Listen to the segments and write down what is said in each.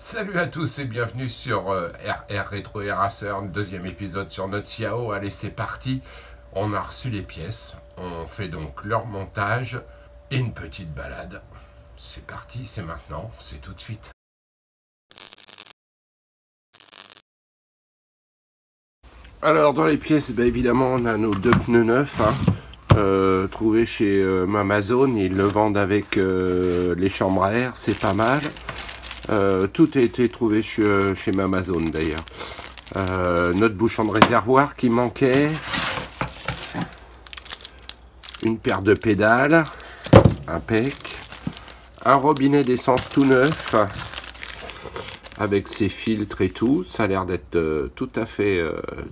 Salut à tous et bienvenue sur RR Retro Eraser, deuxième épisode sur notre Xiao. Allez, c'est parti. On a reçu les pièces, on fait donc leur montage et une petite balade. C'est parti, c'est maintenant, c'est tout de suite. Alors dans les pièces, évidemment, on a nos deux pneus neufs, trouvés chez Amazon. Ils le vendent avec les chambres à air, c'est pas mal. Tout a été trouvé chez Amazon d'ailleurs. Notre bouchon de réservoir qui manquait, une paire de pédales, impec, un robinet d'essence tout neuf avec ses filtres et tout. Ça a l'air d'être tout à fait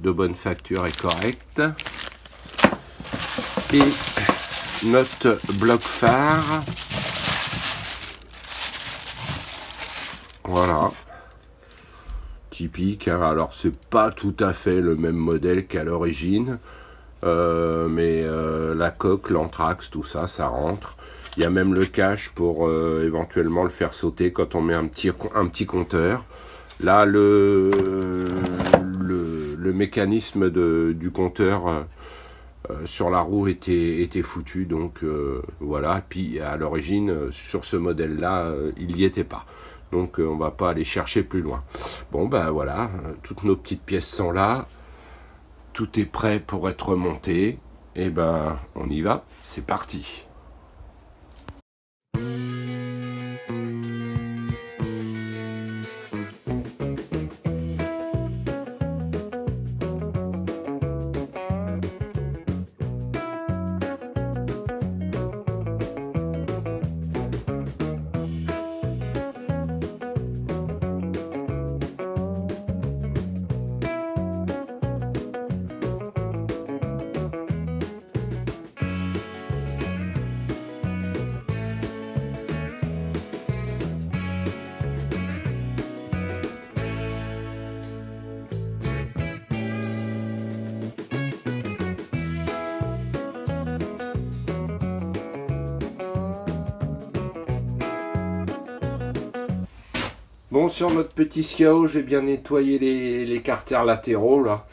de bonne facture et correct. Et notre bloc phare. Voilà, typique, hein. Alors c'est pas tout à fait le même modèle qu'à l'origine, mais la coque, l'anthrax, tout ça, ça rentre. Il y a même le cache pour éventuellement le faire sauter quand on met un petit compteur. Là, le mécanisme du compteur sur la roue était foutu, donc voilà. Puis à l'origine, sur ce modèle-là, il n'y était pas. Donc on va pas aller chercher plus loin. Bon ben voilà, toutes nos petites pièces sont là. Tout est prêt pour être monté. Et ben on y va, c'est parti. Bon, sur notre petit Xiao, j'ai bien nettoyé les carters latéraux là.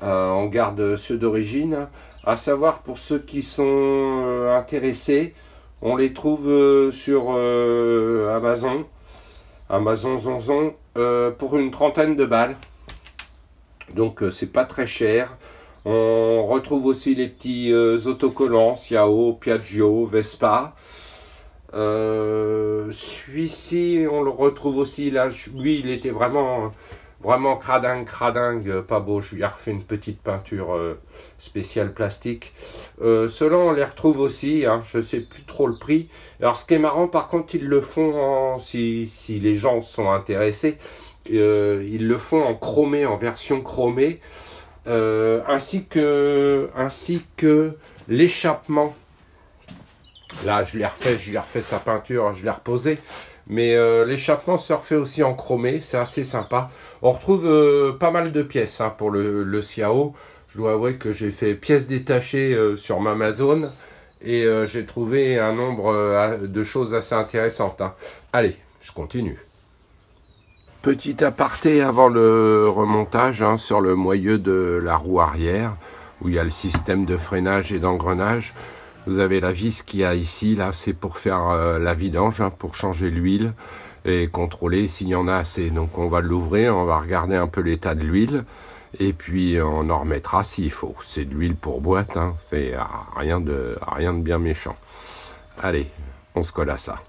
On garde ceux d'origine. À savoir, pour ceux qui sont intéressés, on les trouve sur Amazon Zonzon, pour une trentaine de balles. Donc c'est pas très cher. On retrouve aussi les petits autocollants Xiao, Piaggio, Vespa. Celui-ci on le retrouve aussi là. Lui il était vraiment cradingue, pas beau. Je lui ai refait une petite peinture spéciale plastique. Ceux-là on les retrouve aussi, hein. Je sais plus trop le prix. Alors ce qui est marrant, par contre, ils le font si les gens sont intéressés, ils le font en chromé, en version chromée, ainsi que l'échappement. Là, je lui ai refait sa peinture, je l'ai reposé. Mais l'échappement se refait aussi en chromé, c'est assez sympa. On retrouve pas mal de pièces, hein, pour le Xiao. Je dois avouer que j'ai fait pièces détachées sur Amazon. Et j'ai trouvé un nombre de choses assez intéressantes, hein. Allez, je continue. Petit aparté avant le remontage, hein, sur le moyeu de la roue arrière, où il y a le système de freinage et d'engrenage. Vous avez la vis qu'il y a ici, là, c'est pour faire la vidange, hein, pour changer l'huile et contrôler s'il y en a assez. Donc on va l'ouvrir, on va regarder un peu l'état de l'huile et puis on en remettra s'il faut. C'est de l'huile pour boîte, hein, c'est rien de bien méchant. Allez, on se colle à ça.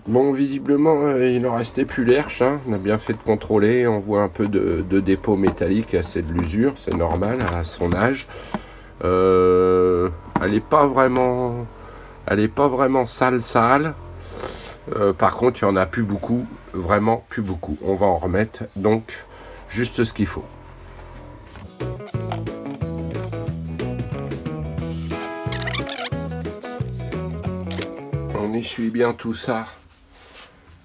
Bon, visiblement, il n'en restait plus l'herche, hein. On a bien fait de contrôler. On voit un peu de dépôt métallique, c'est de l'usure, c'est normal à son âge. Elle n'est pas vraiment sale. Par contre, il n'y en a plus beaucoup, vraiment plus beaucoup. On va en remettre, donc juste ce qu'il faut. On essuie bien tout ça,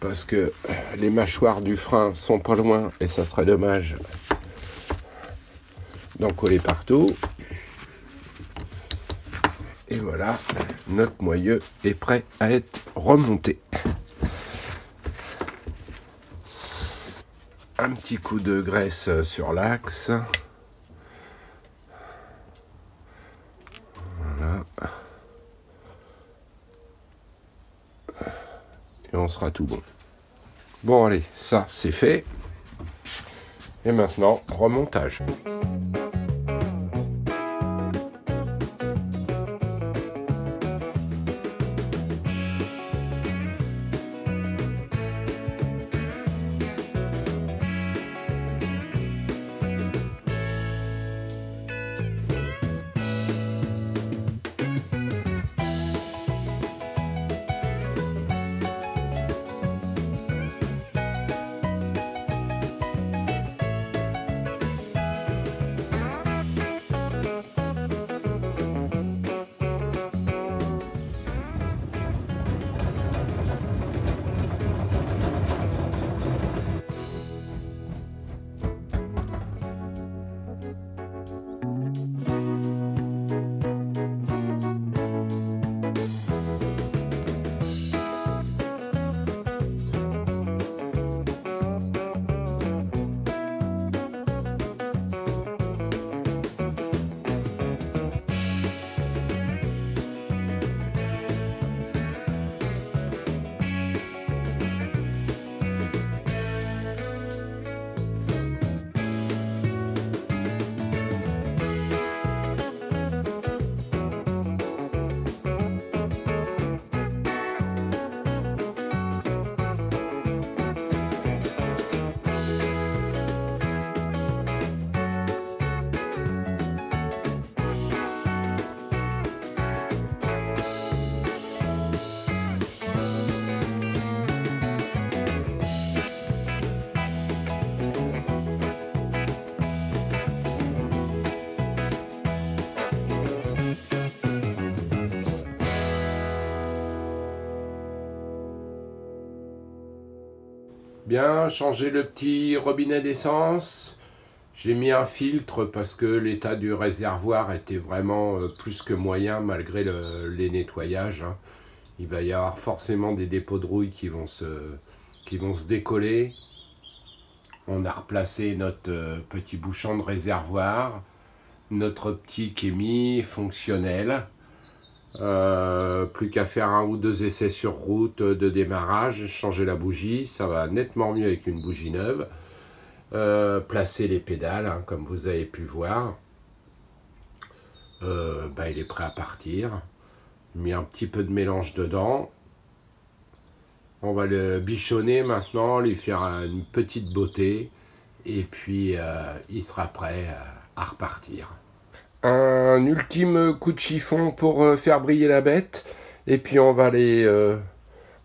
parce que les mâchoires du frein sont pas loin, et ça serait dommage d'en coller partout. Et voilà, notre moyeu est prêt à être remonté. Un petit coup de graisse sur l'axe. Voilà. Et on sera tout bon. Bon allez, ça c'est fait. Et maintenant, remontage. Bien, changer le petit robinet d'essence. J'ai mis un filtre parce que l'état du réservoir était vraiment plus que moyen malgré les nettoyages. Hein. Il va y avoir forcément des dépôts de rouille qui vont se décoller. On a replacé notre petit bouchon de réservoir. Notre petit Kémi fonctionnel. Plus qu'à faire 1 ou 2 essais sur route de démarrage, changer la bougie, ça va nettement mieux avec une bougie neuve. Placer les pédales, hein, comme vous avez pu voir. Il est prêt à partir. Mis un petit peu de mélange dedans. On va le bichonner maintenant, lui faire une petite beauté. Et puis il sera prêt à repartir. Un ultime coup de chiffon pour faire briller la bête. Et puis on va aller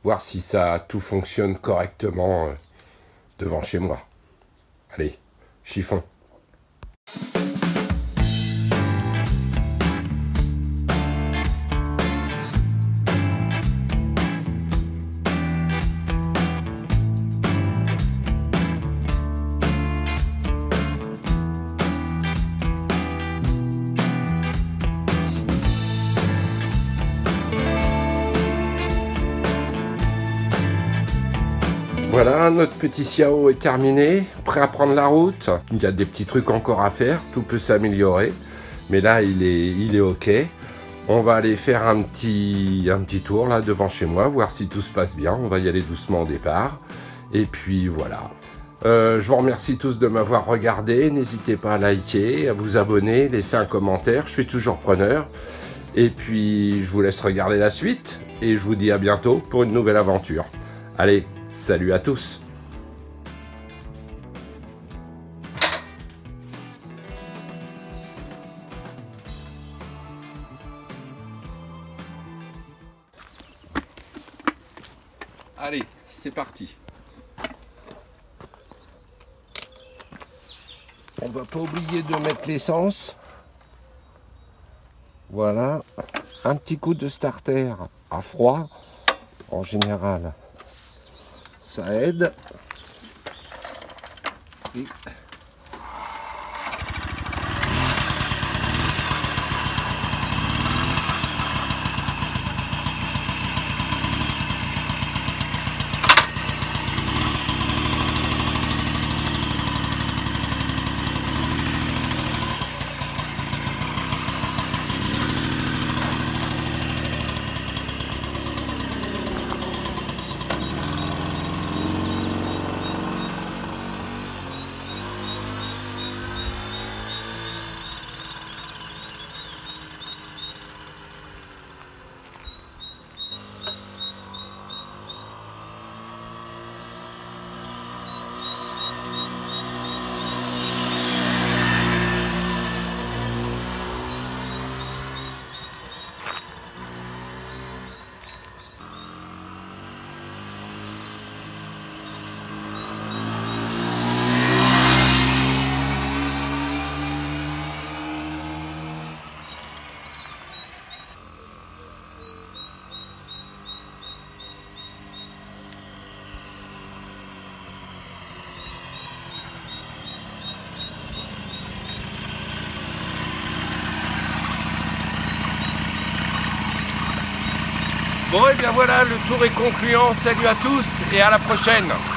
voir si ça tout fonctionne correctement devant chez moi. Allez, chiffon. Voilà, notre petit Xiao est terminé, prêt à prendre la route. Il y a des petits trucs encore à faire, tout peut s'améliorer. Mais là, il est OK. On va aller faire un petit tour là devant chez moi, voir si tout se passe bien. On va y aller doucement au départ. Et puis voilà. Je vous remercie tous de m'avoir regardé. N'hésitez pas à liker, à vous abonner, laisser un commentaire. Je suis toujours preneur. Et puis, je vous laisse regarder la suite. Et je vous dis à bientôt pour une nouvelle aventure. Allez, salut à tous! Allez. parti. On va pas oublier de mettre l'essence. Voilà, un petit coup de starter à froid, en général, ça aide. Et bon, et bien voilà, le tour est concluant. Salut à tous et à la prochaine.